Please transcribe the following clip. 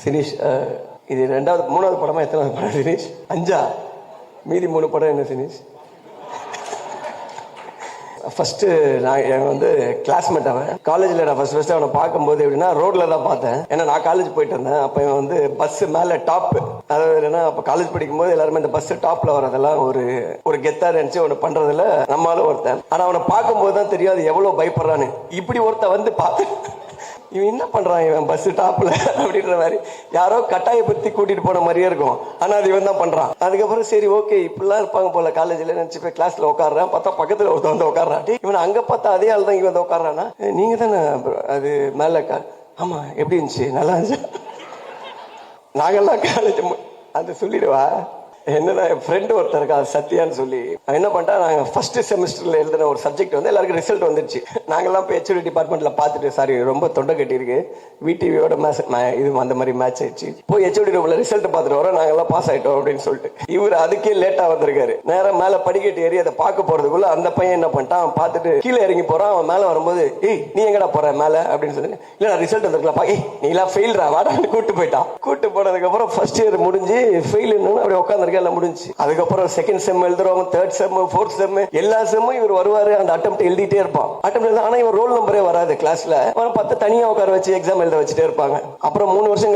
சினீஷ், இது மூணாவது படமா எத்தனாவது படம் சினீஷ்? 5. மீதி 3 படம் என்ன சினீஷ்? ஃபர்ஸ்ட் நான் வந்து கிளாஸ்மேட். அவன் காலேஜில் நான் ஃபர்ஸ்ட் அவனை பார்க்கும்போது எப்படின்னா ரோட்ல தான் பார்த்தேன். ஏன்னா நான் காலேஜ் போயிட்டு இருந்தேன். அப்போ இவன் வந்து பஸ் மேலே டாப், அதாவது என்னன்னா அப்போ காலேஜ் படிக்கும்போது எல்லாருமே இந்த பஸ் டாப்ல வரதெல்லாம் ஒரு கெத்தா நினைச்சு அவனை பண்றதுல நம்மளால ஒருத்தன். ஆனா அவனை பார்க்கும்போது தான் தெரியும் அது எவ்வளவு பயப்படுறான்னு. இப்படி ஒருத்த வந்து பார்த்து இவன் என்ன பண்றான் இவன் பஸ் டாப்ல அப்படின்ற மாதிரி யாரோ கட்டாயப்படுத்தி கூட்டிட்டு போன மாதிரியே இருக்கும். ஆனா அது இவன் தான் பண்றான். அதுக்கப்புறம் சரி ஓகே இப்படிலாம் இருப்பாங்க போல காலேஜ்ல நினைச்சு போய் கிளாஸ்ல உட்காடுறான். பார்த்தா பக்கத்துல ஒருத்தன் வந்து உட்காடுறான். இவன் அங்க பார்த்தா அதே ஆள் தான் இங்க வந்து உட்காடுறானா. நீங்க தானே அது மேல ஆமா எப்படி இருந்துச்சு? நல்லா இருந்துச்சு. நாங்கெல்லாம் காலேஜ் அது சொல்லிடுவா. என்னன்னா என் ஃப்ரெண்டு ஒருத்தர் இருக்கா சத்யான்னு சொல்லி, என்ன பண்ணிட்டா நாங்கள் ஃபர்ஸ்ட் செமஸ்டர்ல எழுதின ஒரு சப்ஜெக்ட் வந்து எல்லாருக்கும் ரிசல்ட் வந்துருச்சு. நாங்கெல்லாம் இப்போ ஹெச்ஓடி டிபார்ட்மெண்ட்ல பார்த்துட்டு சாரி ரொம்ப தொண்டை கட்டியிருக்கு விடிவியோட மேட்ச் இது அந்த மாதிரி மேட்ச் ஆயிடுச்சு. போய் ஹெச்ஓடி ரூம்ல ரிசல்ட் பார்த்துட்டு வரோம் நாங்கெல்லாம் பாஸ் ஆயிட்டோம் அப்படின்னு சொல்லிட்டு. இவர் அதுக்கே லேட்டா வந்திருக்காரு. நேரம் மேல படிக்கட்டு ஏறி அதை பார்க்க போறதுக்குள்ள அந்த பையன் என்ன பண்ணிட்டான், அவன் பார்த்துட்டு கீழே இறங்கி போறான். அவன் மேல வரும்போது ஏய் நீ எங்கடா போற மேல அப்படின்னு சொல்லி, இல்ல நான் ரிசல்ட் வந்துருக்கலாம் நீ எல்லாம் ஃபெயில்ரா வாடான்னு கூட்டு போயிட்டான். கூட்டு போனதுக்கு அப்புறம் ஃபர்ஸ்ட் இயர் முடிஞ்சு ஃபெயில் அப்படி உட்காந்துருக்க எல்லாம் முடிஞ்சு. அதுக்கப்புறம் செகண்ட் செம் எழுதுறவங்க, தேர்ட் செம், ஃபோர்த் செம், எல்லா செம்மும் இவர் வருவாரு. அந்த அட்டெம்ப்ட் எழுதிட்டே இருப்பான். அட்டெம்ப்ட் ஆனா இவர் ரோல் நம்பரே வராது கிளாஸ்ல. அவன் 10 தனியா உட்கார வச்சு எக்ஸாம் எழுத வச்சுட்டே இருப்பாங்க. அப்புறம் 3 வருஷம்